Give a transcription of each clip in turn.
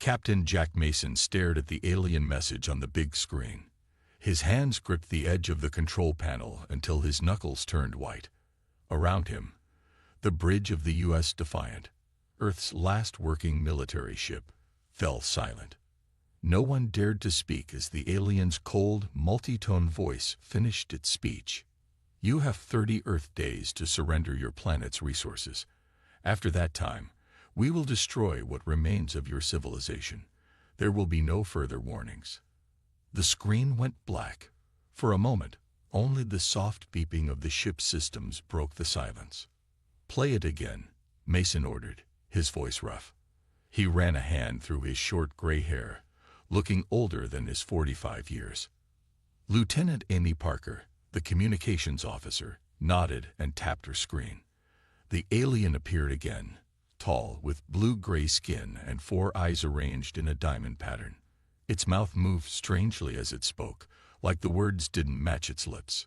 Captain Jack Mason stared at the alien message on the big screen. His hands gripped the edge of the control panel until his knuckles turned white. Around him, the bridge of the U.S. Defiant, Earth's last working military ship, fell silent. No one dared to speak as the alien's cold, multi-tone voice finished its speech. You have 30 Earth days to surrender your planet's resources. After that time, we will destroy what remains of your civilization. There will be no further warnings. The screen went black. For a moment, only the soft beeping of the ship's systems broke the silence. Play it again, Mason ordered, his voice rough. He ran a hand through his short gray hair, looking older than his 45 years. Lieutenant Amy Parker, the communications officer, nodded and tapped her screen. The alien appeared again, tall, with blue-gray skin and 4 eyes arranged in a diamond pattern. Its mouth moved strangely as it spoke, like the words didn't match its lips.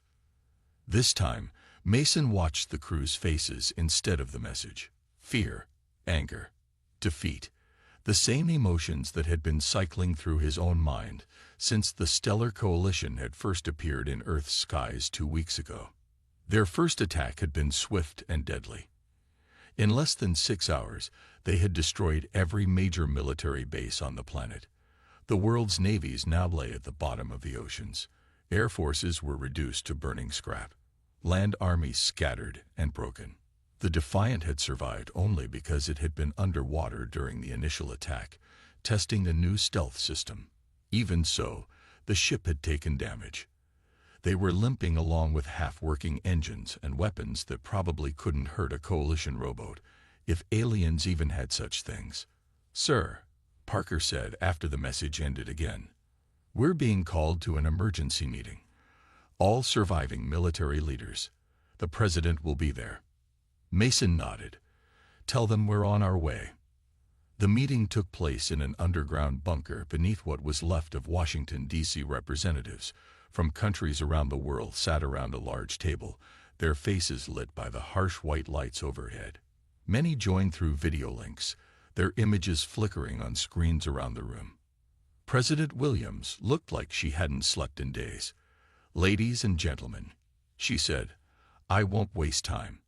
This time, Mason watched the crew's faces instead of the message. Fear, anger, defeat. The same emotions that had been cycling through his own mind since the Stellar Coalition had first appeared in Earth's skies 2 weeks ago. Their first attack had been swift and deadly. In less than 6 hours, they had destroyed every major military base on the planet. The world's navies now lay at the bottom of the oceans. Air forces were reduced to burning scrap. Land armies scattered and broken. The Defiant had survived only because it had been underwater during the initial attack, testing a new stealth system. Even so, the ship had taken damage. They were limping along with half-working engines and weapons that probably couldn't hurt a Coalition rowboat, if aliens even had such things. "Sir," Parker said after the message ended again, "we're being called to an emergency meeting. All surviving military leaders. The President will be there." Mason nodded. "Tell them we're on our way." The meeting took place in an underground bunker beneath what was left of Washington, D.C. representatives from countries around the world sat around a large table, their faces lit by the harsh white lights overhead. Many joined through video links, their images flickering on screens around the room. President Williams looked like she hadn't slept in days. "Ladies and gentlemen," she said, "I won't waste time.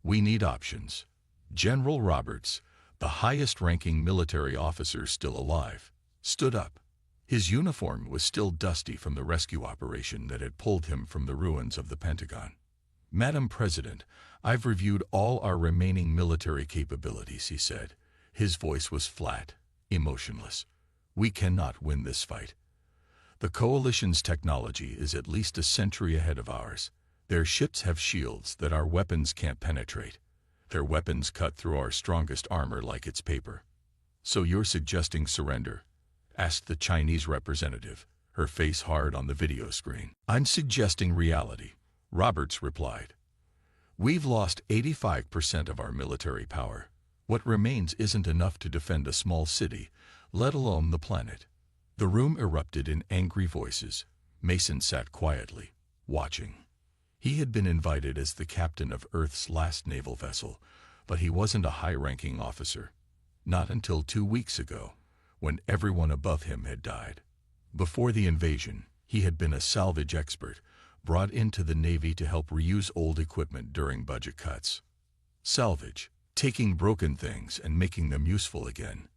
We need options." General Roberts, the highest-ranking military officer still alive, stood up. His uniform was still dusty from the rescue operation that had pulled him from the ruins of the Pentagon. "Madam President, I've reviewed all our remaining military capabilities," he said. His voice was flat, emotionless. "We cannot win this fight. The Coalition's technology is at least a century ahead of ours. Their ships have shields that our weapons can't penetrate. Their weapons cut through our strongest armor like it's paper." "So you're suggesting surrender?" asked the Chinese representative, her face hard on the video screen. "I'm suggesting reality," Roberts replied. "We've lost 85% of our military power. What remains isn't enough to defend a small city, let alone the planet." The room erupted in angry voices. Mason sat quietly, watching. He had been invited as the captain of Earth's last naval vessel, but he wasn't a high-ranking officer. Not until 2 weeks ago, when everyone above him had died. Before the invasion, he had been a salvage expert, brought into the Navy to help reuse old equipment during budget cuts. Salvage, taking broken things and making them useful again.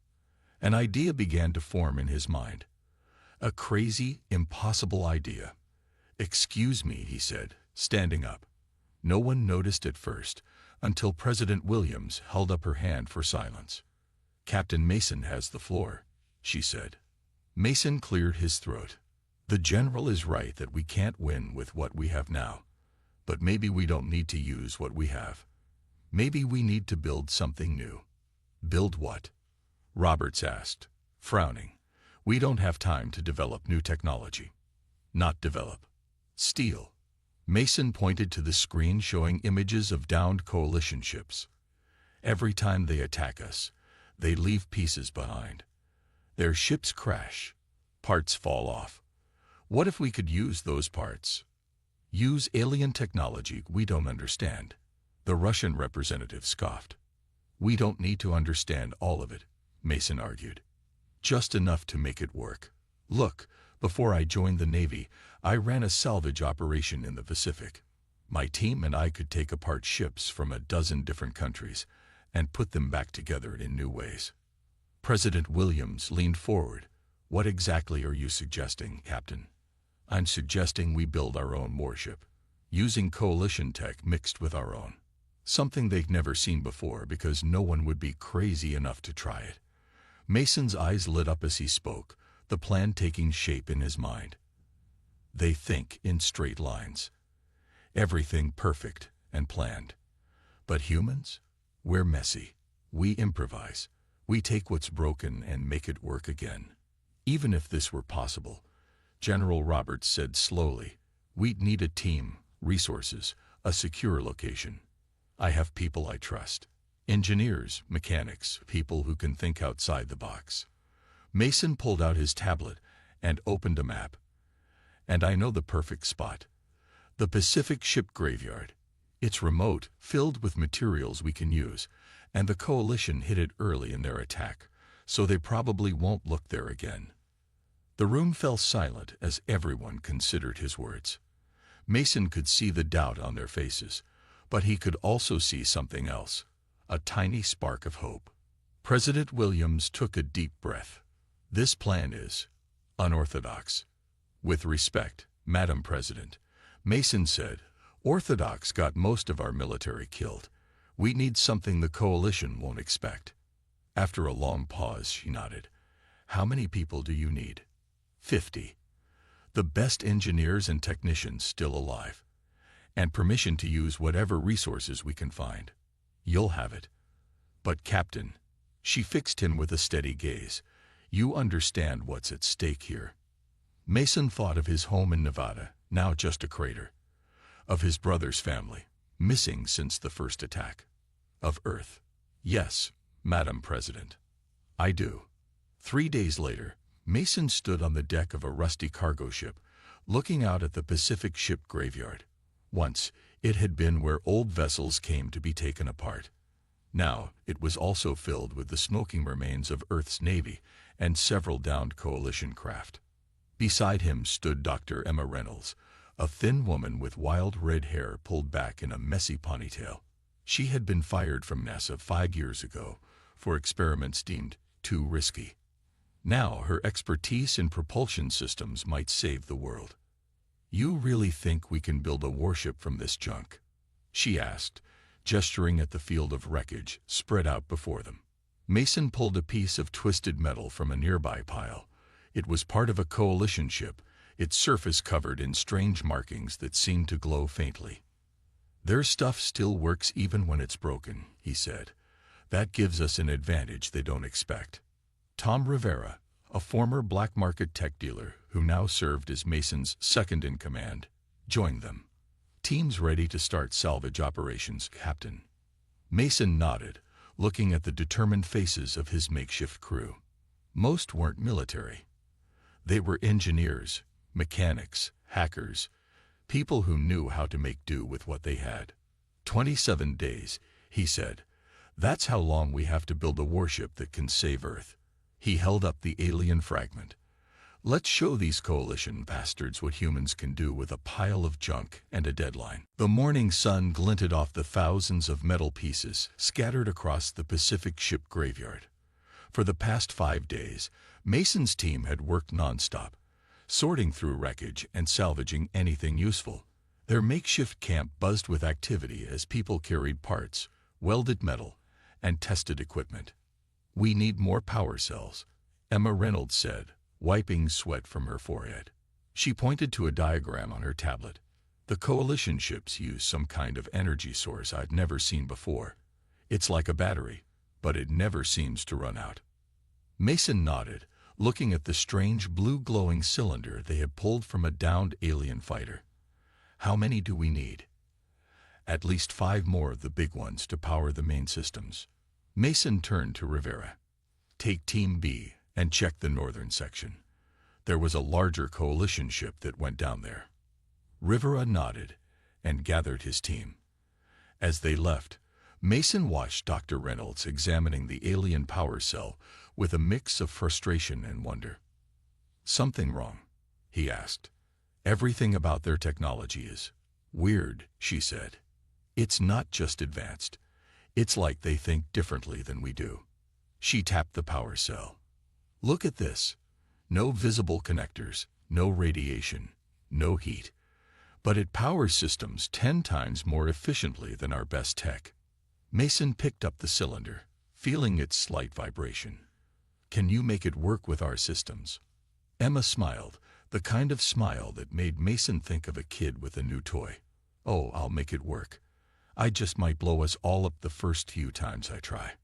An idea began to form in his mind. A crazy, impossible idea. "Excuse me," he said, standing up. No one noticed at first, until President Williams held up her hand for silence. "Captain Mason has the floor," she said. Mason cleared his throat. "The general is right that we can't win with what we have now. But maybe we don't need to use what we have. Maybe we need to build something new." "Build what?" Roberts asked, frowning. "We don't have time to develop new technology." "Not develop. Steal." Mason pointed to the screen showing images of downed Coalition ships. "Every time they attack us, they leave pieces behind. Their ships crash. Parts fall off. What if we could use those parts? Use alien technology we don't understand?" The Russian representative scoffed. "We don't need to understand all of it," Mason argued. just enough to make it work. Look, before I joined the Navy, I ran a salvage operation in the Pacific. My team and I could take apart ships from a dozen different countries and put them back together in new ways. President Williams leaned forward. What exactly are you suggesting, Captain? I'm suggesting we build our own warship, using coalition tech mixed with our own. Something they've never seen before because no one would be crazy enough to try it. Mason's eyes lit up as he spoke, the plan taking shape in his mind. They think in straight lines. Everything perfect and planned. But humans? We're messy. We improvise. We take what's broken and make it work again. Even if this were possible, General Roberts said slowly, we'd need a team, resources, a secure location. I have people I trust. Engineers, mechanics, people who can think outside the box. Mason pulled out his tablet and opened a map. And I know the perfect spot. The Pacific Ship Graveyard. It's remote, filled with materials we can use, and the Coalition hit it early in their attack, so they probably won't look there again. The room fell silent as everyone considered his words. Mason could see the doubt on their faces, but he could also see something else, a tiny spark of hope. President Williams took a deep breath. This plan is unorthodox. With respect, Madam President, Mason said, orthodox got most of our military killed. We need something the coalition won't expect. After a long pause, she nodded. How many people do you need? 50. The best engineers and technicians still alive. And permission to use whatever resources we can find. You'll have it. But Captain, she fixed him with a steady gaze, you understand what's at stake here. Mason thought of his home in Nevada, now just a crater. Of his brother's family, missing since the first attack. Of Earth. Yes, Madam President. I do. 3 days later, Mason stood on the deck of a rusty cargo ship, looking out at the Pacific Ship Graveyard. Once, it had been where old vessels came to be taken apart. Now, it was also filled with the smoking remains of Earth's Navy and several downed coalition craft. Beside him stood Dr. Emma Reynolds, a thin woman with wild red hair pulled back in a messy ponytail. She had been fired from NASA 5 years ago for experiments deemed too risky. Now her expertise in propulsion systems might save the world. You really think we can build a warship from this junk? She asked, gesturing at the field of wreckage spread out before them. Mason pulled a piece of twisted metal from a nearby pile. It was part of a coalition ship, its surface covered in strange markings that seemed to glow faintly. Their stuff still works even when it's broken, he said. That gives us an advantage they don't expect. Tom Rivera, a former black market tech dealer who now served as Mason's second-in-command, joined them. Teams ready to start salvage operations, Captain. Mason nodded, looking at the determined faces of his makeshift crew. Most weren't military. They were engineers, mechanics, hackers, people who knew how to make do with what they had. 27 days, he said. That's how long we have to build a warship that can save Earth. He held up the alien fragment. Let's show these coalition bastards what humans can do with a pile of junk and a deadline. The morning sun glinted off the thousands of metal pieces scattered across the Pacific Ship Graveyard. For the past 5 days, Mason's team had worked nonstop, sorting through wreckage and salvaging anything useful. Their makeshift camp buzzed with activity as people carried parts, welded metal, and tested equipment. We need more power cells, Emma Reynolds said, wiping sweat from her forehead. She pointed to a diagram on her tablet. The coalition ships use some kind of energy source I'd never seen before. It's like a battery, but it never seems to run out. Mason nodded, looking at the strange blue glowing cylinder they had pulled from a downed alien fighter. How many do we need? At least 5 more of the big ones to power the main systems. Mason turned to Rivera. Take Team B and check the northern section. There was a larger coalition ship that went down there. Rivera nodded and gathered his team. As they left, Mason watched Dr. Reynolds examining the alien power cell with a mix of frustration and wonder. "Something wrong?" he asked. "Everything about their technology is weird," she said. "It's not just advanced. It's like they think differently than we do." She tapped the power cell. "Look at this. No visible connectors, no radiation, no heat. But it powers systems 10 times more efficiently than our best tech." Mason picked up the cylinder, feeling its slight vibration. "Can you make it work with our systems?" Emma smiled, the kind of smile that made Mason think of a kid with a new toy. "Oh, I'll make it work. I just might blow us all up the first few times I try."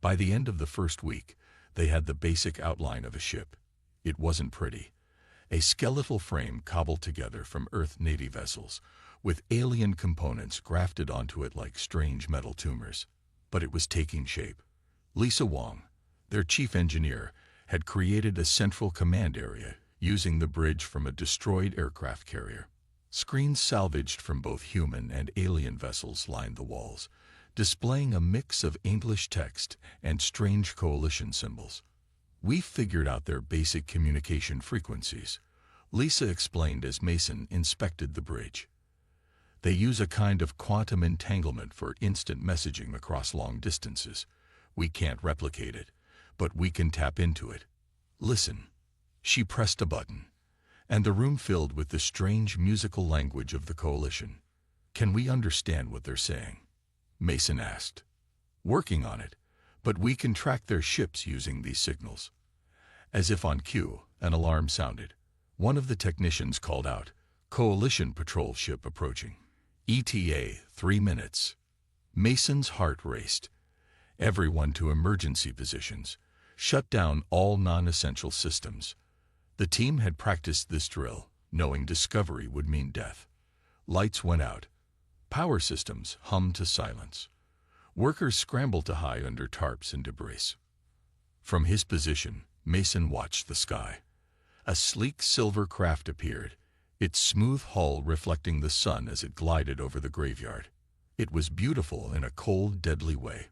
By the end of the first week, they had the basic outline of a ship. It wasn't pretty. A skeletal frame cobbled together from Earth Navy vessels, with alien components grafted onto it like strange metal tumors. But it was taking shape. Lisa Wong, their chief engineer, had created a central command area using the bridge from a destroyed aircraft carrier. Screens salvaged from both human and alien vessels lined the walls, displaying a mix of English text and strange coalition symbols. "We figured out their basic communication frequencies," Lisa explained as Mason inspected the bridge. "They use a kind of quantum entanglement for instant messaging across long distances. We can't replicate it, but we can tap into it. Listen." She pressed a button, and the room filled with the strange musical language of the coalition. "Can we understand what they're saying?" Mason asked. "Working on it, but we can track their ships using these signals." As if on cue, an alarm sounded. One of the technicians called out, "Coalition patrol ship approaching. ETA 3 minutes." Mason's heart raced. Everyone to emergency positions. Shut down all non-essential systems. The team had practiced this drill, knowing discovery would mean death. Lights went out. Power systems hummed to silence. Workers scrambled to hide under tarps and debris. From his position, Mason watched the sky. A sleek silver craft appeared, its smooth hull reflecting the sun as it glided over the graveyard. It was beautiful in a cold, deadly way.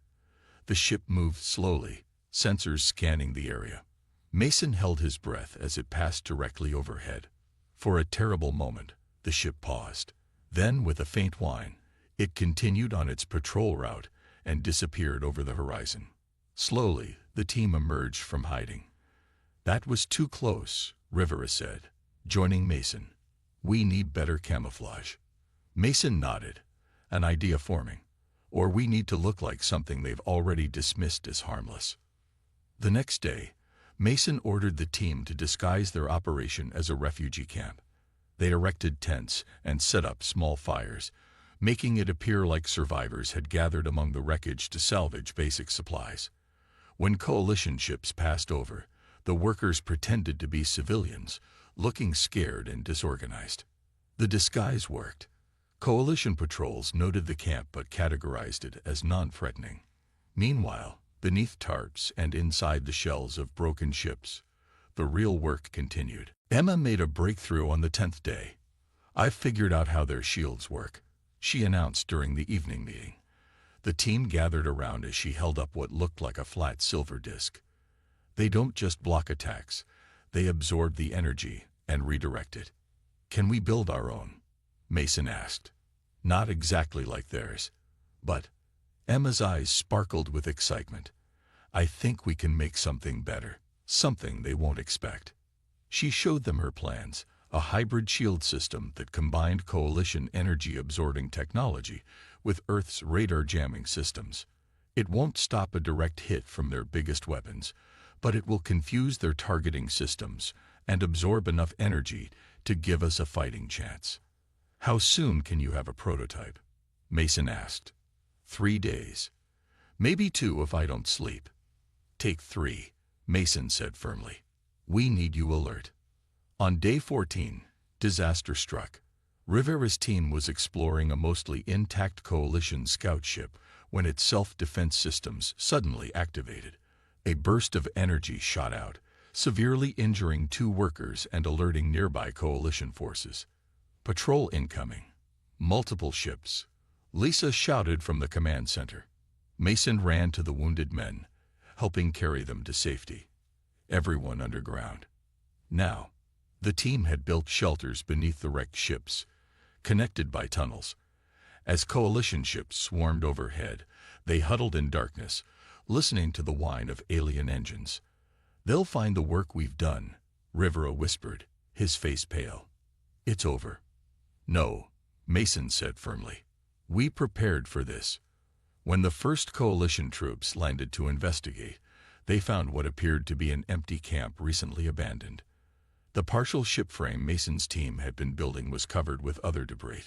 The ship moved slowly, sensors scanning the area. Mason held his breath as it passed directly overhead. For a terrible moment, the ship paused. Then, with a faint whine, it continued on its patrol route and disappeared over the horizon. Slowly, the team emerged from hiding. "That was too close," Rivera said, joining Mason. "We need better camouflage." Mason nodded, an idea forming. "Or we need to look like something they've already dismissed as harmless." The next day, Mason ordered the team to disguise their operation as a refugee camp. They erected tents and set up small fires, making it appear like survivors had gathered among the wreckage to salvage basic supplies. When coalition ships passed over, the workers pretended to be civilians, looking scared and disorganized. The disguise worked. Coalition patrols noted the camp but categorized it as non-threatening. Meanwhile, beneath tarps and inside the shells of broken ships, the real work continued. Emma made a breakthrough on the 10th day. "I've figured out how their shields work," she announced during the evening meeting. The team gathered around as she held up what looked like a flat silver disc. "They don't just block attacks, they absorb the energy and redirect it." "Can we build our own?" Mason asked. "Not exactly like theirs, but—" Emma's eyes sparkled with excitement. "I think we can make something better, something they won't expect." She showed them her plans, a hybrid shield system that combined coalition energy-absorbing technology with Earth's radar jamming systems. It won't stop a direct hit from their biggest weapons, but it will confuse their targeting systems and absorb enough energy to give us a fighting chance. "How soon can you have a prototype?" Mason asked. 3 days. Maybe 2 if I don't sleep." "Take 3, Mason said firmly. "We need you alert." On day 14, disaster struck. Rivera's team was exploring a mostly intact coalition scout ship when its self-defense systems suddenly activated. A burst of energy shot out, severely injuring 2 workers and alerting nearby coalition forces. "Patrol incoming. Multiple ships," Lisa shouted from the command center. Mason ran to the wounded men, helping carry them to safety. Everyone underground. Now, the team had built shelters beneath the wrecked ships, connected by tunnels. As coalition ships swarmed overhead, they huddled in darkness, listening to the whine of alien engines. "They'll find the work we've done," Rivera whispered, his face pale. "It's over." "No," Mason said firmly. "We prepared for this." When the first coalition troops landed to investigate, they found what appeared to be an empty camp recently abandoned. The partial ship frame Mason's team had been building was covered with other debris,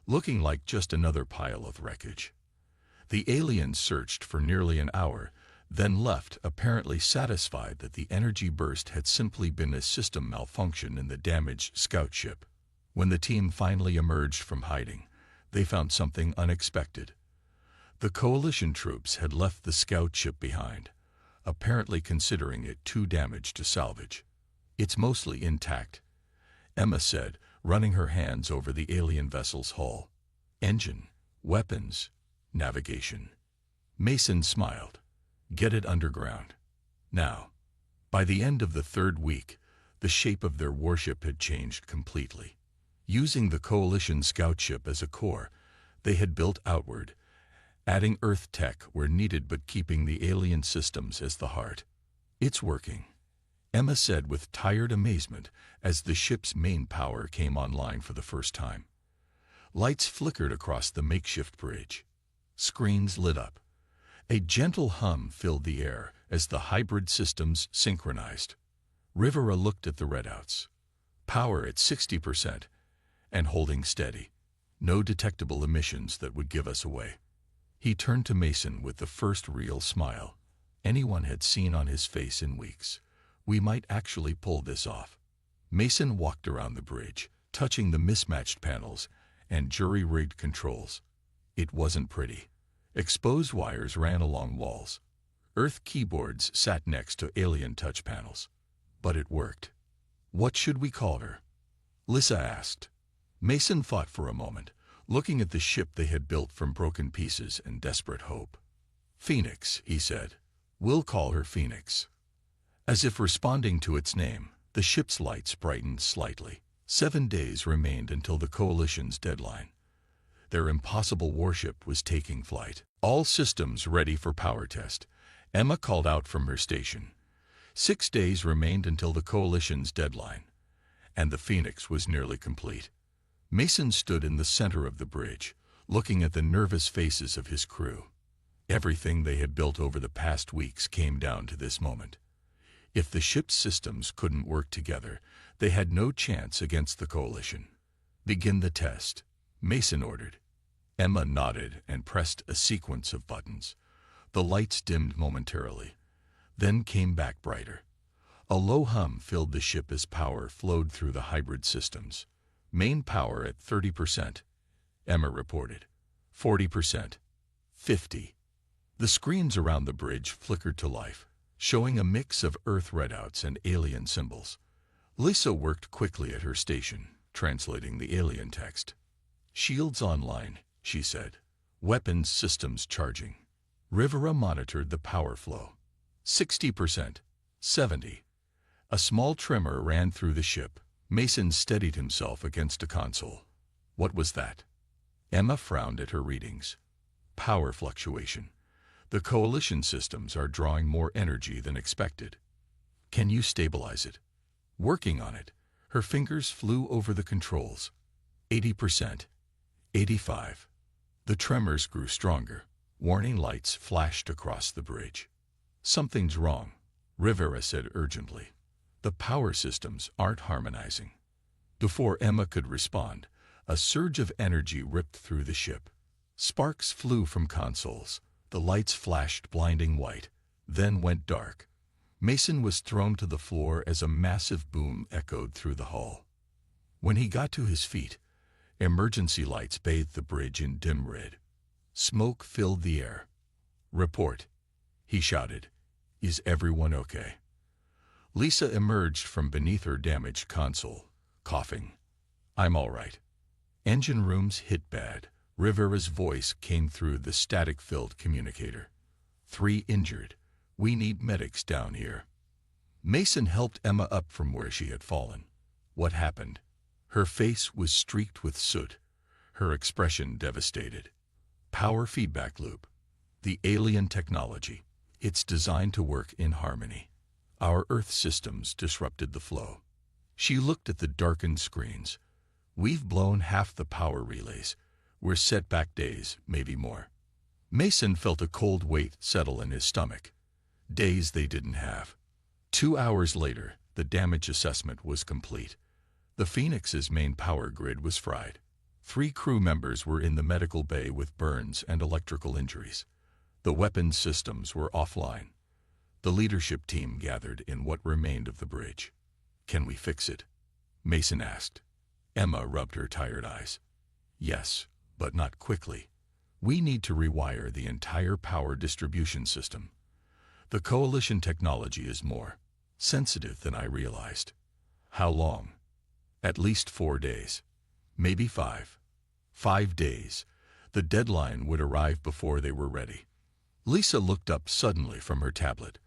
looking like just another pile of wreckage. The aliens searched for nearly an hour, then left, apparently satisfied that the energy burst had simply been a system malfunction in the damaged scout ship. When the team finally emerged from hiding, they found something unexpected. The coalition troops had left the scout ship behind, apparently considering it too damaged to salvage. "It's mostly intact," Emma said, running her hands over the alien vessel's hull. "Engine, weapons, navigation." Mason smiled. "Get it underground. Now." By the end of the third week, the shape of their warship had changed completely. Using the coalition scout ship as a core, they had built outward, adding Earth tech where needed but keeping the alien systems as the heart. "It's working," Emma said with tired amazement as the ship's main power came online for the first time. Lights flickered across the makeshift bridge. Screens lit up. A gentle hum filled the air as the hybrid systems synchronized. Rivera looked at the readouts. Power at 60% and holding steady. No detectable emissions that would give us away. He turned to Mason with the first real smile anyone had seen on his face in weeks. "We might actually pull this off." Mason walked around the bridge, touching the mismatched panels and jury-rigged controls. It wasn't pretty. Exposed wires ran along walls. Earth keyboards sat next to alien touch panels. But it worked. "What should we call her?" Lissa asked. Mason thought for a moment, looking at the ship they had built from broken pieces and desperate hope. "Phoenix," he said. "We'll call her Phoenix." As if responding to its name, the ship's lights brightened slightly. 7 days remained until the coalition's deadline. Their impossible warship was taking flight. All systems ready for power test, Emma called out from her station. 6 days remained until the coalition's deadline, and the Phoenix was nearly complete. Mason stood in the center of the bridge, looking at the nervous faces of his crew. Everything they had built over the past weeks came down to this moment. If the ship's systems couldn't work together, they had no chance against the coalition. "Begin the test," Mason ordered. Emma nodded and pressed a sequence of buttons. The lights dimmed momentarily, then came back brighter. A low hum filled the ship as power flowed through the hybrid systems. "Main power at 30%, Emma reported. 40%. 50. The screens around the bridge flickered to life, showing a mix of Earth readouts and alien symbols. Lisa worked quickly at her station, translating the alien text. "Shields online," she said. "Weapons systems charging." Rivera monitored the power flow. 60%. 70. A small tremor ran through the ship. Mason steadied himself against a console. "What was that?" Emma frowned at her readings. "Power fluctuation. The coalition systems are drawing more energy than expected." "Can you stabilize it?" "Working on it." Her fingers flew over the controls. 80%. 85. The tremors grew stronger. Warning lights flashed across the bridge. "Something's wrong," Rivera said urgently. "The power systems aren't harmonizing." Before Emma could respond, a surge of energy ripped through the ship. Sparks flew from consoles. The lights flashed blinding white, then went dark. Mason was thrown to the floor as a massive boom echoed through the hull. When he got to his feet, emergency lights bathed the bridge in dim red. Smoke filled the air. "Report," he shouted. "Is everyone okay?" Lisa emerged from beneath her damaged console, coughing. "I'm all right." "Engine rooms hit bad." Rivera's voice came through the static-filled communicator. 3 injured. We need medics down here. Mason helped Emma up from where she had fallen. What happened? Her face was streaked with soot, her expression devastated. Power feedback loop. The alien technology. It's designed to work in harmony. Our Earth systems disrupted the flow. She looked at the darkened screens. We've blown half the power relays. We're set back days, maybe more. Mason felt a cold weight settle in his stomach. Days they didn't have. 2 hours later, the damage assessment was complete. The Phoenix's main power grid was fried. 3 crew members were in the medical bay with burns and electrical injuries. The weapons systems were offline. The leadership team gathered in what remained of the bridge. Can we fix it? Mason asked. Emma rubbed her tired eyes. Yes, but not quickly. We need to rewire the entire power distribution system. The coalition technology is more sensitive than I realized. How long? At least 4 days. Maybe 5. 5 days. The deadline would arrive before they were ready. Lisa looked up suddenly from her tablet.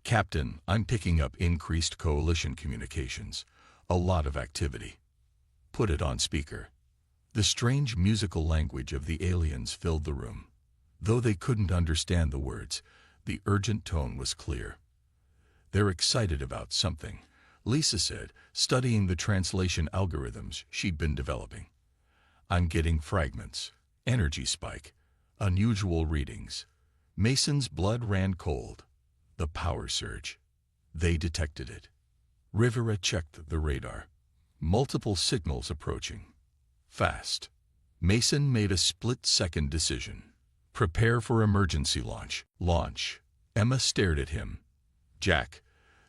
Captain, I'm picking up increased coalition communications. A lot of activity. Put it on speaker. The strange musical language of the aliens filled the room. Though they couldn't understand the words, the urgent tone was clear. They're excited about something, Lisa said, studying the translation algorithms she'd been developing. I'm getting fragments, energy spike, unusual readings. Mason's blood ran cold. The power surge. They detected it. Rivera checked the radar. Multiple signals approaching. Fast. Mason made a split-second decision. Prepare for emergency launch. Launch. Emma stared at him. Jack,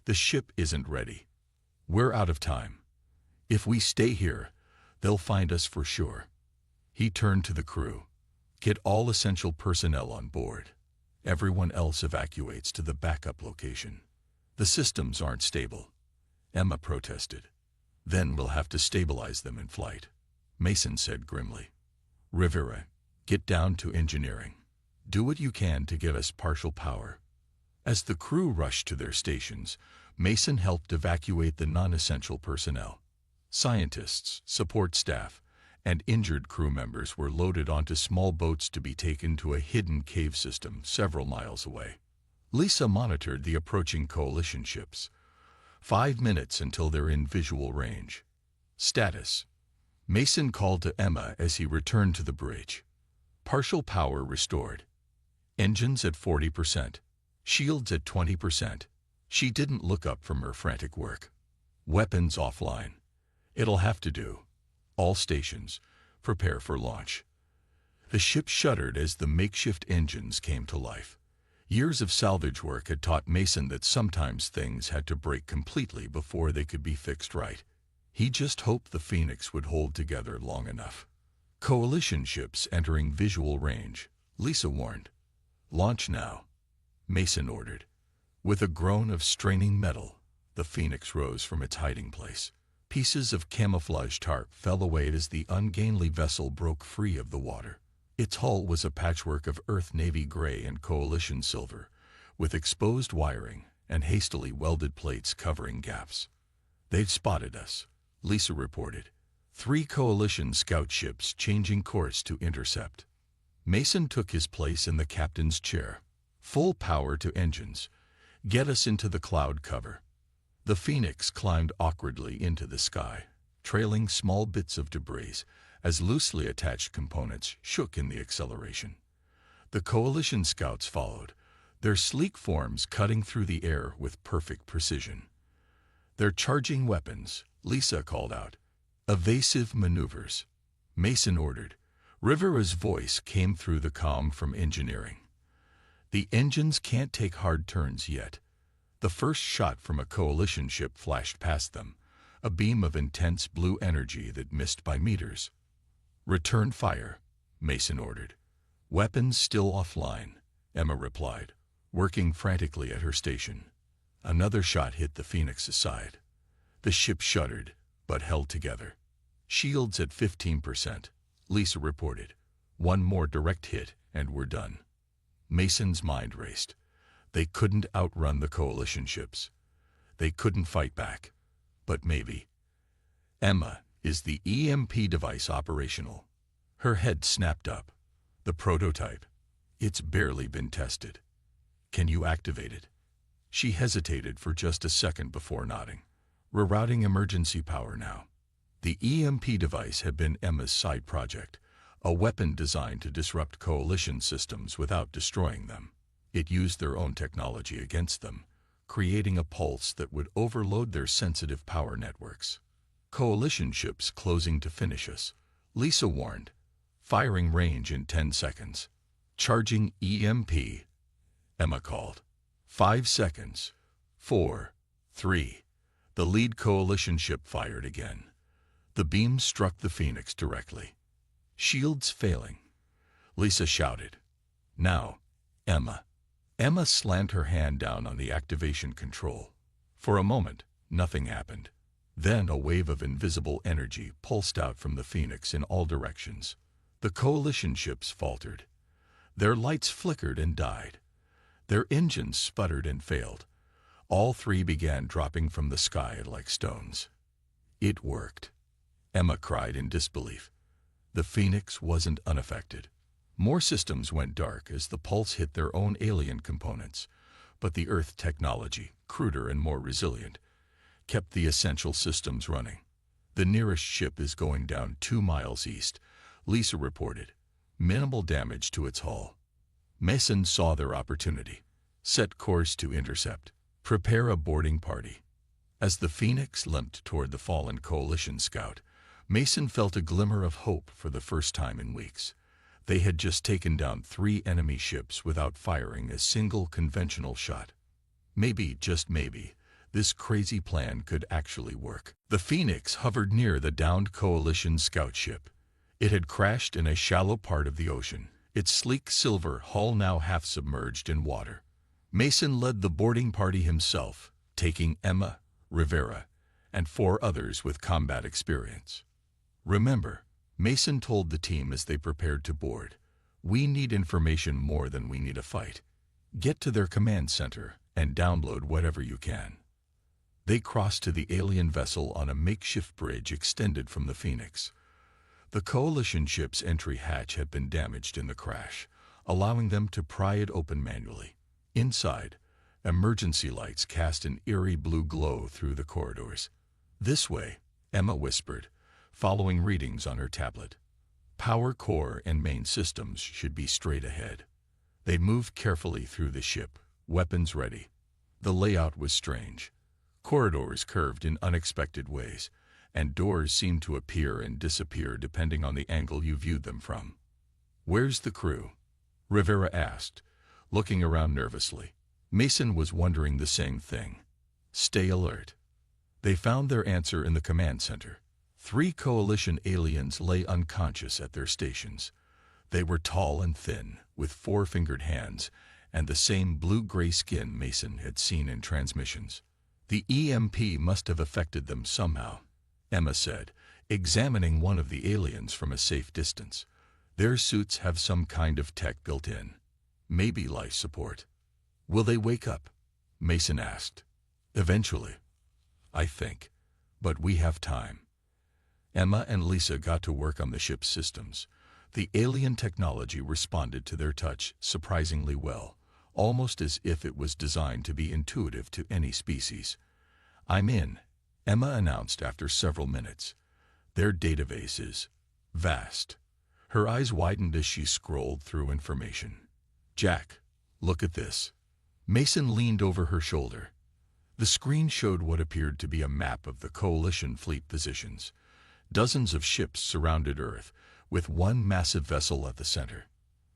the ship isn't ready. We're out of time. If we stay here, they'll find us for sure. He turned to the crew. Get all essential personnel on board. Everyone else evacuates to the backup location. The systems aren't stable. Emma protested. Then we'll have to stabilize them in flight. Mason said grimly. Rivera, get down to engineering. Do what you can to get us partial power. As the crew rushed to their stations, Mason helped evacuate the non-essential personnel. Scientists, support staff, and injured crew members were loaded onto small boats to be taken to a hidden cave system several miles away. Lisa monitored the approaching coalition ships. 5 minutes until they're in visual range. Status. Mason called to Emma as he returned to the bridge. Partial power restored. Engines at 40%. Shields at 20%. She didn't look up from her frantic work. Weapons offline. It'll have to do. All stations, prepare for launch. The ship shuddered as the makeshift engines came to life. Years of salvage work had taught Mason that sometimes things had to break completely before they could be fixed right. He just hoped the Phoenix would hold together long enough. Coalition ships entering visual range, Lisa warned. Launch now, Mason ordered. With a groan of straining metal, the Phoenix rose from its hiding place. Pieces of camouflage tarp fell away as the ungainly vessel broke free of the water. Its hull was a patchwork of Earth navy gray and coalition silver, with exposed wiring and hastily welded plates covering gaps. They've spotted us, Lisa reported. 3 coalition scout ships changing course to intercept. Mason took his place in the captain's chair. Full power to engines. Get us into the cloud cover. The Phoenix climbed awkwardly into the sky, trailing small bits of debris as loosely attached components shook in the acceleration. The coalition scouts followed, their sleek forms cutting through the air with perfect precision. They're charging weapons, Lisa called out. Evasive maneuvers. Mason ordered. Rivera's voice came through the comm from engineering. The engines can't take hard turns yet. The first shot from a coalition ship flashed past them, a beam of intense blue energy that missed by meters. Return fire, Mason ordered. Weapons still offline, Emma replied, working frantically at her station. Another shot hit the Phoenix's side. The ship shuddered, but held together. Shields at 15%, Lisa reported. One more direct hit, and we're done. Mason's mind raced. They couldn't outrun the coalition ships. They couldn't fight back. But maybe. Emma, is the EMP device operational? Her head snapped up. The prototype. It's barely been tested. Can you activate it? She hesitated for just a second before nodding. Rerouting emergency power now. The EMP device had been Emma's side project, a weapon designed to disrupt coalition systems without destroying them. It used their own technology against them, creating a pulse that would overload their sensitive power networks. Coalition ships closing to finish us, Lisa warned. Firing range in 10 seconds. Charging EMP. Emma called. 5 seconds. 4, 3. The lead coalition ship fired again. The beam struck the Phoenix directly. Shields failing. Lisa shouted. Now, Emma. Emma slammed her hand down on the activation control. For a moment, nothing happened. Then a wave of invisible energy pulsed out from the Phoenix in all directions. The coalition ships faltered. Their lights flickered and died. Their engines sputtered and failed. All three began dropping from the sky like stones. It worked. Emma cried in disbelief. The Phoenix wasn't unaffected. More systems went dark as the pulse hit their own alien components, but the Earth technology, cruder and more resilient, kept the essential systems running. The nearest ship is going down 2 miles east, Lisa reported. Minimal damage to its hull. Mason saw their opportunity. Set course to intercept. Prepare a boarding party. As the Phoenix limped toward the fallen coalition scout, Mason felt a glimmer of hope for the first time in weeks. They had just taken down 3 enemy ships without firing a single conventional shot. Maybe, just maybe, this crazy plan could actually work. The Phoenix hovered near the downed coalition scout ship. It had crashed in a shallow part of the ocean, its sleek silver hull now half submerged in water. Mason led the boarding party himself, taking Emma, Rivera, and 4 others with combat experience. Remember, Mason told the team as they prepared to board, we need information more than we need a fight. Get to their command center and download whatever you can. They crossed to the alien vessel on a makeshift bridge extended from the Phoenix. The coalition ship's entry hatch had been damaged in the crash, allowing them to pry it open manually. Inside, emergency lights cast an eerie blue glow through the corridors. This way, Emma whispered, following readings on her tablet. Power core and main systems should be straight ahead. They moved carefully through the ship, weapons ready. The layout was strange. Corridors curved in unexpected ways, and doors seemed to appear and disappear depending on the angle you viewed them from. Where's the crew? Rivera asked, looking around nervously. Mason was wondering the same thing. Stay alert. They found their answer in the command center. 3 coalition aliens lay unconscious at their stations. They were tall and thin, with 4-fingered hands, and the same blue-gray skin Mason had seen in transmissions. The EMP must have affected them somehow, Emma said, examining one of the aliens from a safe distance. Their suits have some kind of tech built in. Maybe life support. Will they wake up? Mason asked. Eventually, I think. But we have time. Emma and Lisa got to work on the ship's systems. The alien technology responded to their touch surprisingly well, almost as if it was designed to be intuitive to any species. I'm in, Emma announced after several minutes. Their database is vast. Her eyes widened as she scrolled through information. Jack, look at this. Mason leaned over her shoulder. The screen showed what appeared to be a map of the coalition fleet positions. Dozens of ships surrounded Earth, with one massive vessel at the center.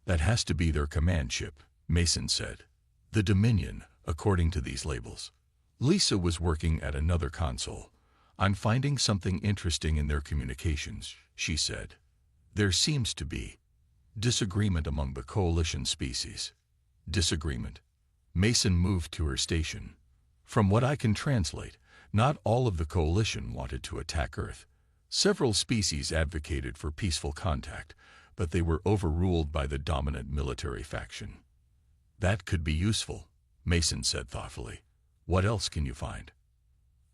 That has to be their command ship, Mason said. The Dominion, according to these labels. Lisa was working at another console. I'm finding something interesting in their communications, she said. There seems to be disagreement among the coalition species. Disagreement. Mason moved to her station. From what I can translate, not all of the coalition wanted to attack Earth. Several species advocated for peaceful contact, but they were overruled by the dominant military faction. That could be useful, Mason said thoughtfully. What else can you find?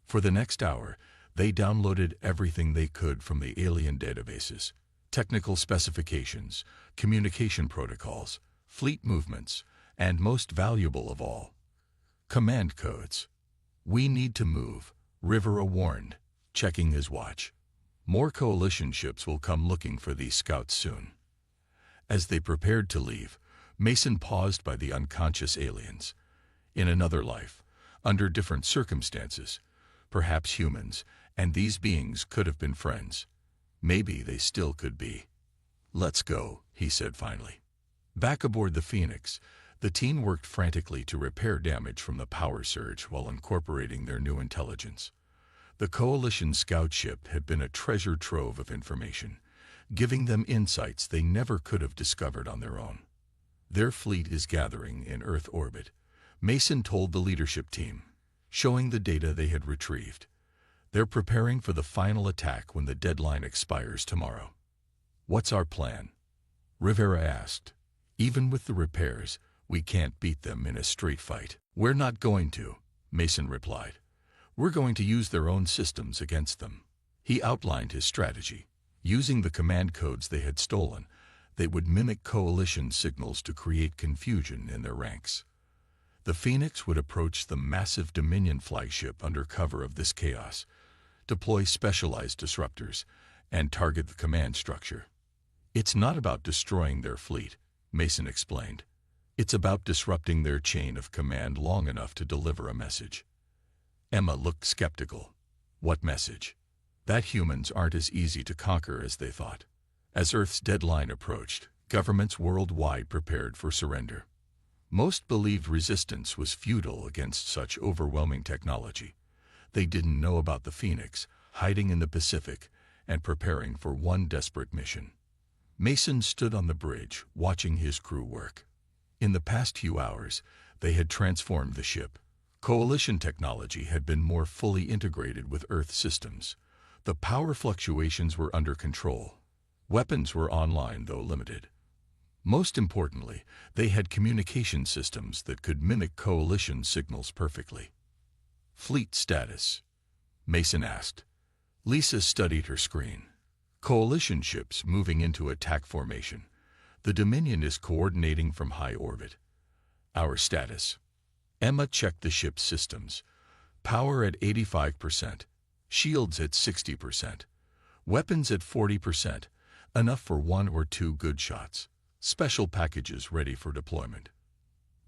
For the next hour, they downloaded everything they could from the alien databases: technical specifications, communication protocols, fleet movements, and most valuable of all, command codes. We need to move, Rivera warned, checking his watch. More coalition ships will come looking for these scouts soon. As they prepared to leave, Mason paused by the unconscious aliens. In another life, under different circumstances, perhaps humans and these beings could have been friends. Maybe they still could be. Let's go, he said finally. Back aboard the Phoenix, the team worked frantically to repair damage from the power surge while incorporating their new intelligence. The Coalition scout ship had been a treasure trove of information, giving them insights they never could have discovered on their own. Their fleet is gathering in Earth orbit, Mason told the leadership team, showing the data they had retrieved. They're preparing for the final attack when the deadline expires tomorrow. What's our plan? Rivera asked. Even with the repairs, we can't beat them in a straight fight. We're not going to, Mason replied. We're going to use their own systems against them. He outlined his strategy. Using the command codes they had stolen, they would mimic coalition signals to create confusion in their ranks. The Phoenix would approach the massive Dominion flagship under cover of this chaos, deploy specialized disruptors, and target the command structure. It's not about destroying their fleet, Mason explained. It's about disrupting their chain of command long enough to deliver a message. Emma looked skeptical. What message? That humans aren't as easy to conquer as they thought. As Earth's deadline approached, governments worldwide prepared for surrender. Most believed resistance was futile against such overwhelming technology. They didn't know about the Phoenix, hiding in the Pacific, and preparing for one desperate mission. Mason stood on the bridge, watching his crew work. In the past few hours, they had transformed the ship. Coalition technology had been more fully integrated with Earth systems. The power fluctuations were under control. Weapons were online, though limited. Most importantly, they had communication systems that could mimic coalition signals perfectly. Fleet status? Mason asked. Lisa studied her screen. Coalition ships moving into attack formation. The Dominion is coordinating from high orbit. Our status? Emma checked the ship's systems. Power at 85%. Shields at 60%. Weapons at 40%. Enough for 1 or 2 good shots. Special packages ready for deployment.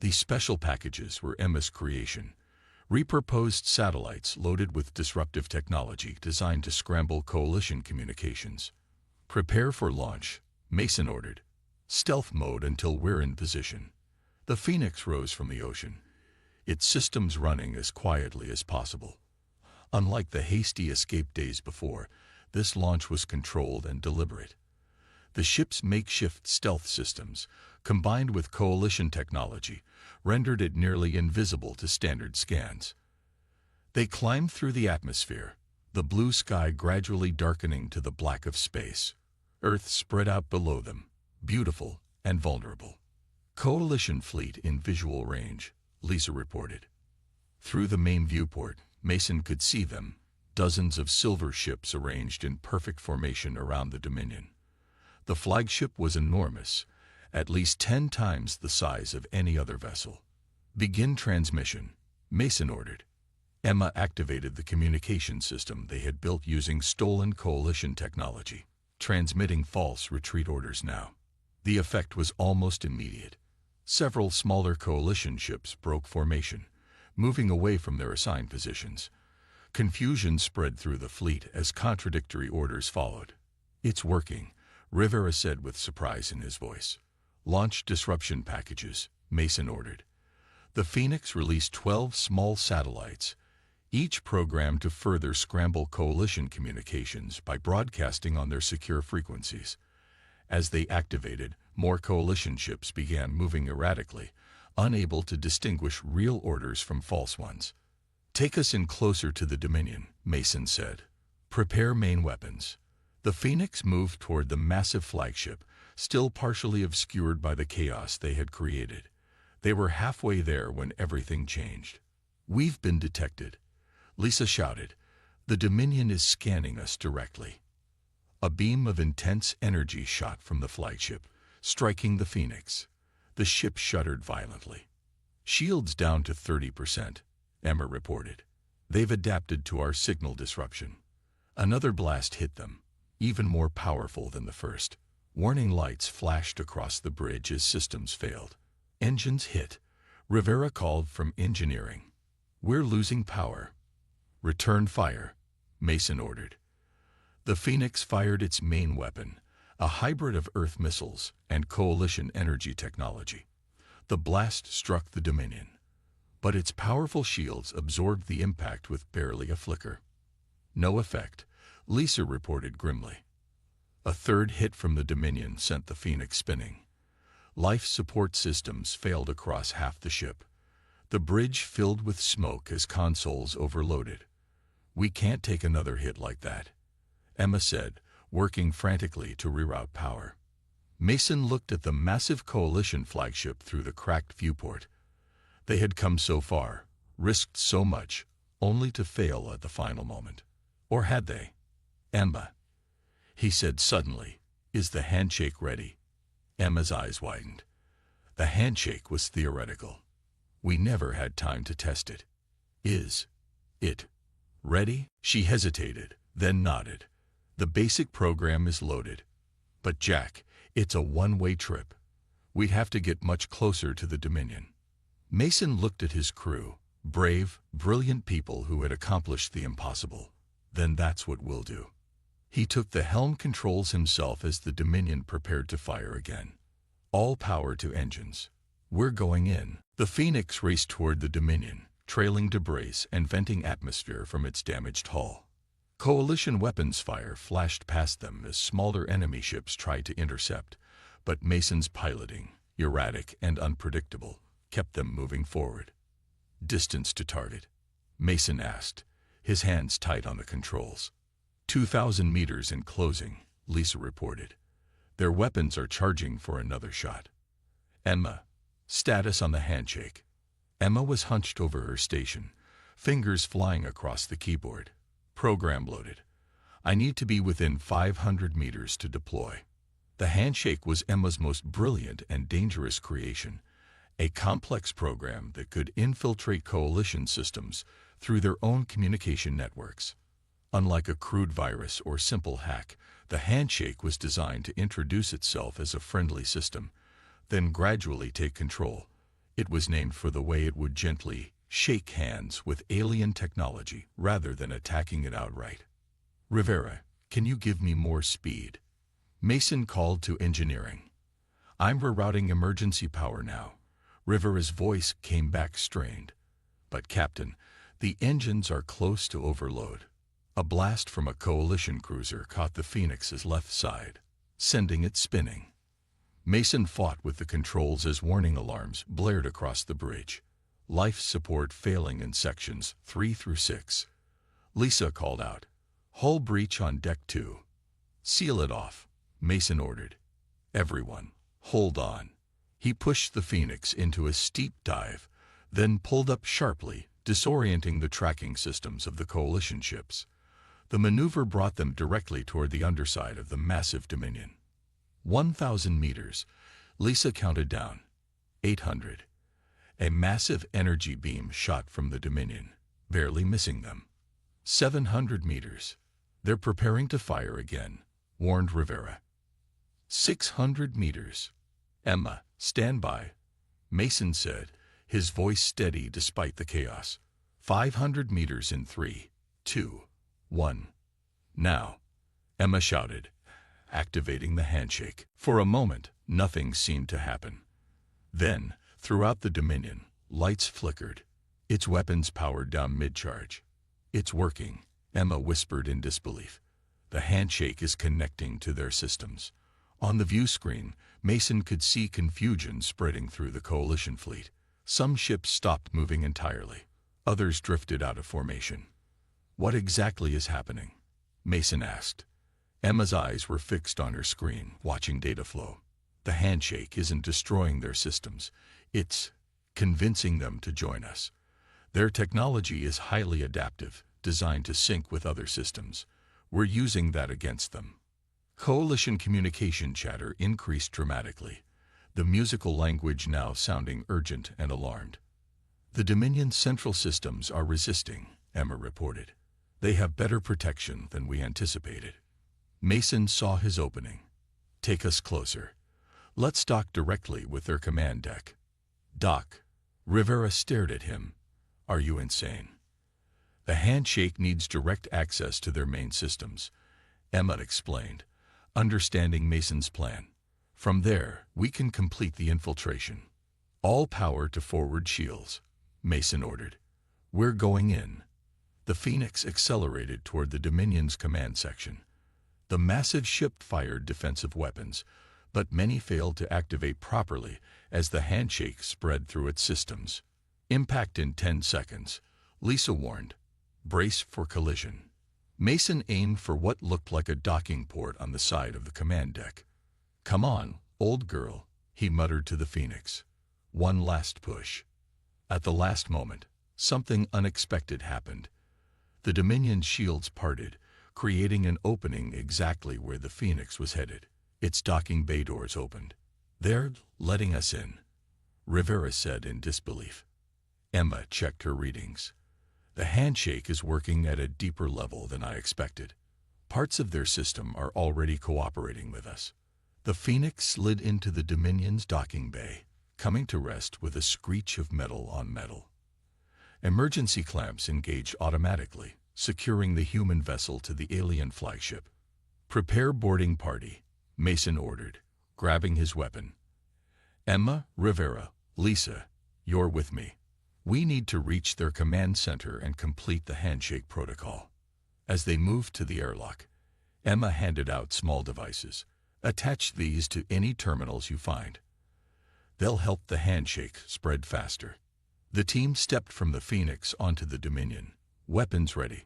These special packages were Emma's creation. Repurposed satellites loaded with disruptive technology designed to scramble coalition communications. Prepare for launch, Mason ordered. Stealth mode until we're in position. The Phoenix rose from the ocean, its systems running as quietly as possible. Unlike the hasty escape days before, this launch was controlled and deliberate. The ship's makeshift stealth systems, combined with coalition technology, rendered it nearly invisible to standard scans. They climbed through the atmosphere, the blue sky gradually darkening to the black of space. Earth spread out below them, beautiful and vulnerable. Coalition fleet in visual range, Lisa reported. Through the main viewport, Mason could see them, dozens of silver ships arranged in perfect formation around the Dominion. The flagship was enormous, at least 10 times the size of any other vessel. Begin transmission, Mason ordered. Emma activated the communication system they had built using stolen coalition technology, transmitting false retreat orders now. The effect was almost immediate. Several smaller coalition ships broke formation, moving away from their assigned positions. Confusion spread through the fleet as contradictory orders followed. It's working, Rivera said with surprise in his voice. Launch disruption packages, Mason ordered. The Phoenix released 12 small satellites, each programmed to further scramble coalition communications by broadcasting on their secure frequencies. As they activated, more coalition ships began moving erratically, unable to distinguish real orders from false ones. Take us in closer to the Dominion, Mason said. Prepare main weapons. The Phoenix moved toward the massive flagship, still partially obscured by the chaos they had created. They were halfway there when everything changed. "We've been detected," Lisa shouted. "The Dominion is scanning us directly." A beam of intense energy shot from the flagship, striking the Phoenix. The ship shuddered violently. "Shields down to 30%, Emma reported. "They've adapted to our signal disruption." Another blast hit them, even more powerful than the first. Warning lights flashed across the bridge as systems failed. "Engines hit," Rivera called from engineering. "We're losing power." "Return fire," Mason ordered. The Phoenix fired its main weapon, a hybrid of Earth missiles and Coalition energy technology. The blast struck the Dominion, but its powerful shields absorbed the impact with barely a flicker. "No effect," Lisa reported grimly. A third hit from the Dominion sent the Phoenix spinning. Life support systems failed across half the ship. The bridge filled with smoke as consoles overloaded. "We can't take another hit like that," Emma said, working frantically to reroute power. Mason looked at the massive Coalition flagship through the cracked viewport. They had come so far, risked so much, only to fail at the final moment. Or had they? "Emma," he said suddenly, "is the handshake ready?" Emma's eyes widened. The handshake was theoretical. We never had time to test it. "Is it ready?" She hesitated, then nodded. "The basic program is loaded. But Jack, it's a one-way trip. We'd have to get much closer to the Dominion." Mason looked at his crew, brave, brilliant people who had accomplished the impossible. "Then that's what we'll do." He took the helm controls himself as the Dominion prepared to fire again. "All power to engines. We're going in." The Phoenix raced toward the Dominion, trailing debris and venting atmosphere from its damaged hull. Coalition weapons fire flashed past them as smaller enemy ships tried to intercept, but Mason's piloting, erratic and unpredictable, kept them moving forward. "Distance to target?" Mason asked, his hands tight on the controls. 2,000 meters in closing, Lisa reported. "Their weapons are charging for another shot." "Emma, status on the handshake." Emma was hunched over her station, fingers flying across the keyboard. "Program loaded. I need to be within 500 meters to deploy." The handshake was Emma's most brilliant and dangerous creation, a complex program that could infiltrate Coalition systems through their own communication networks. Unlike a crude virus or simple hack, the handshake was designed to introduce itself as a friendly system, then gradually take control. It was named for the way it would gently shake hands with alien technology rather than attacking it outright. "Rivera, can you give me more speed?" Mason called to engineering. "I'm rerouting emergency power now." Rivera's voice came back strained. "But Captain, the engines are close to overload." A blast from a Coalition cruiser caught the Phoenix's left side, sending it spinning. Mason fought with the controls as warning alarms blared across the bridge. Life support failing in sections 3 through 6. Lisa called out, "Hull breach on deck 2. "Seal it off," Mason ordered. "Everyone, hold on." He pushed the Phoenix into a steep dive, then pulled up sharply, disorienting the tracking systems of the Coalition ships. The maneuver brought them directly toward the underside of the massive Dominion. 1,000 meters, Lisa counted down. 800. A massive energy beam shot from the Dominion, barely missing them. 700 meters. "They're preparing to fire again," warned Rivera. 600 meters. "Emma, stand by," Mason said, his voice steady despite the chaos. 500 meters in 3, 2, 1. "Now," Emma shouted, activating the handshake. For a moment, nothing seemed to happen. Then, throughout the Dominion, lights flickered. Its weapons powered down mid-charge. "It's working," Emma whispered in disbelief. "The handshake is connecting to their systems." On the view screen, Mason could see confusion spreading through the Coalition fleet. Some ships stopped moving entirely. Others drifted out of formation. "What exactly is happening?" Mason asked. Emma's eyes were fixed on her screen, watching data flow. "The handshake isn't destroying their systems. It's convincing them to join us. Their technology is highly adaptive, designed to sync with other systems. We're using that against them. Coalition communication chatter increased dramatically, the musical language now sounding urgent and alarmed. The Dominion's central systems are resisting, Emma reported. They have better protection than we anticipated. Mason saw his opening. Take us closer. Let's dock directly with their command deck. Dock. Rivera stared at him. Are you insane? The handshake needs direct access to their main systems, Emma explained, understanding Mason's plan. From there, we can complete the infiltration. All power to forward shields, Mason ordered. We're going in. The Phoenix accelerated toward the Dominion's command section. The massive ship fired defensive weapons, but many failed to activate properly as the handshake spread through its systems. Impact in 10 seconds, Lisa warned. Brace for collision. Mason aimed for what looked like a docking port on the side of the command deck. Come on, old girl, he muttered to the Phoenix. One last push. At the last moment, something unexpected happened. The Dominion's shields parted, creating an opening exactly where the Phoenix was headed. Its docking bay doors opened. They're letting us in, Rivera said in disbelief. Emma checked her readings. The handshake is working at a deeper level than I expected. Parts of their system are already cooperating with us. The Phoenix slid into the Dominion's docking bay, coming to rest with a screech of metal on metal. Emergency clamps engaged automatically, securing the human vessel to the alien flagship. Prepare boarding party, Mason ordered, grabbing his weapon. Emma, Rivera, Lisa, you're with me. We need to reach their command center and complete the handshake protocol. As they moved to the airlock, Emma handed out small devices. Attach these to any terminals you find. They'll help the handshake spread faster. The team stepped from the Phoenix onto the Dominion, weapons ready.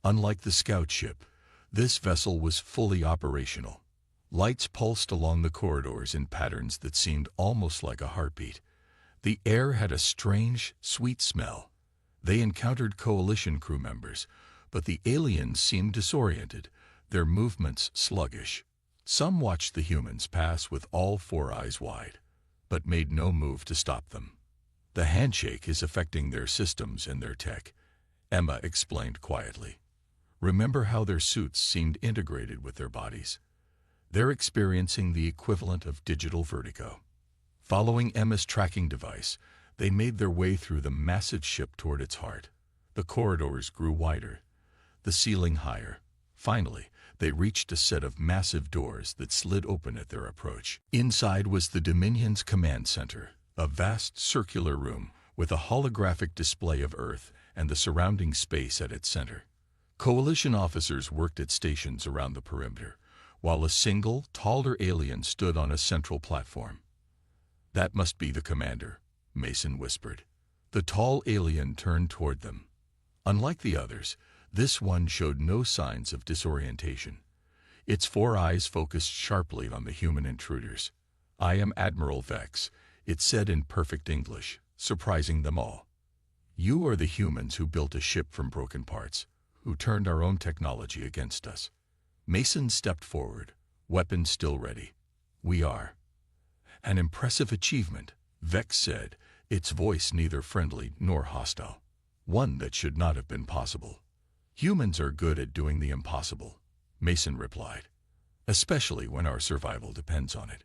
Unlike the scout ship, this vessel was fully operational. Lights pulsed along the corridors in patterns that seemed almost like a heartbeat. The air had a strange, sweet smell. They encountered Coalition crew members, but the aliens seemed disoriented, their movements sluggish. Some watched the humans pass with all 4 eyes wide, but made no move to stop them. The handshake is affecting their systems and their tech, Emma explained quietly. Remember how their suits seemed integrated with their bodies? They're experiencing the equivalent of digital vertigo. Following Emma's tracking device, they made their way through the massive ship toward its heart. The corridors grew wider, the ceiling higher. Finally, they reached a set of massive doors that slid open at their approach. Inside was the Dominion's command center, a vast circular room with a holographic display of Earth and the surrounding space at its center. Coalition officers worked at stations around the perimeter, while a single, taller alien stood on a central platform. That must be the commander, Mason whispered. The tall alien turned toward them. Unlike the others, this one showed no signs of disorientation. Its 4 eyes focused sharply on the human intruders. I am Admiral Vex, it said in perfect English, surprising them all. You are the humans who built a ship from broken parts, who turned our own technology against us. Mason stepped forward, weapons still ready. We are. An impressive achievement, Vex said, its voice neither friendly nor hostile. One that should not have been possible. Humans are good at doing the impossible, Mason replied, especially when our survival depends on it.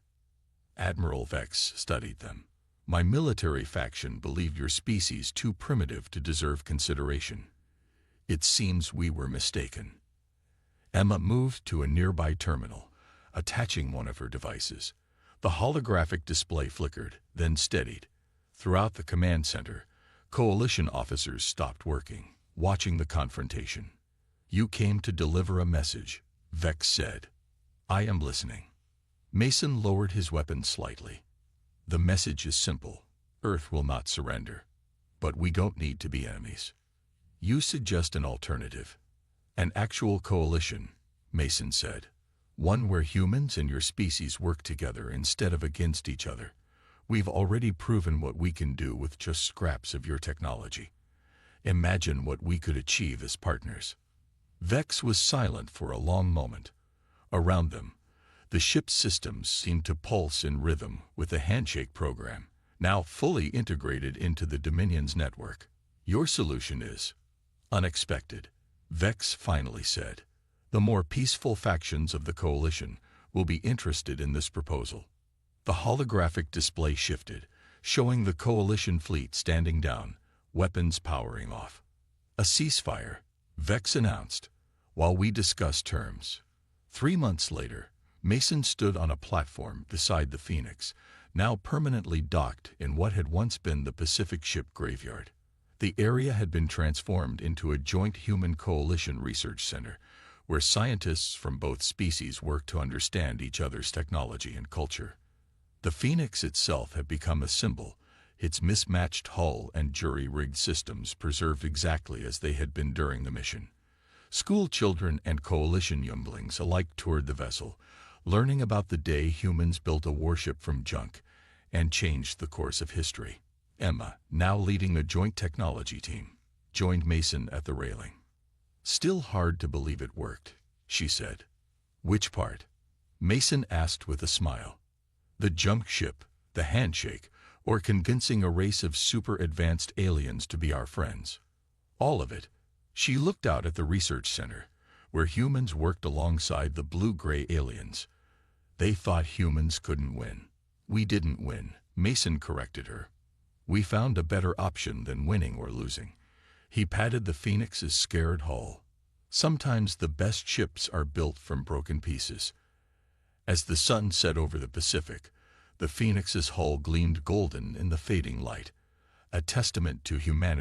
Admiral Vex studied them. My military faction believed your species too primitive to deserve consideration. It seems we were mistaken. Emma moved to a nearby terminal, attaching one of her devices. The holographic display flickered, then steadied. Throughout the command center, Coalition officers stopped working, watching the confrontation. You came to deliver a message, Vex said. I am listening. Mason lowered his weapon slightly. The message is simple. Earth will not surrender. But we don't need to be enemies. You suggest an alternative. An actual coalition, Mason said. One where humans and your species work together instead of against each other. We've already proven what we can do with just scraps of your technology. Imagine what we could achieve as partners." Vex was silent for a long moment. Around them, the ship's systems seemed to pulse in rhythm with the handshake program, now fully integrated into the Dominion's network. "Your solution is unexpected," Vex finally said. "The more peaceful factions of the Coalition will be interested in this proposal." The holographic display shifted, showing the Coalition fleet standing down, weapons powering off. "A ceasefire," Vex announced, "while we discuss terms." 3 months later, Mason stood on a platform beside the Phoenix, now permanently docked in what had once been the Pacific Ship Graveyard. The area had been transformed into a joint human coalition research center, where scientists from both species worked to understand each other's technology and culture. The Phoenix itself had become a symbol, its mismatched hull and jury-rigged systems preserved exactly as they had been during the mission. School children and coalition younglings alike toured the vessel, learning about the day humans built a warship from junk and changed the course of history. Emma, now leading a joint technology team, joined Mason at the railing. "Still hard to believe it worked," she said. "Which part?" Mason asked with a smile. "The junk ship, the handshake, or convincing a race of super-advanced aliens to be our friends?" "All of it." She looked out at the research center, where humans worked alongside the blue-gray aliens. "They thought humans couldn't win." "We didn't win," Mason corrected her. "We found a better option than winning or losing." He patted the Phoenix's scared hull. "Sometimes the best ships are built from broken pieces." As the sun set over the Pacific, the Phoenix's hull gleamed golden in the fading light, a testament to humanity's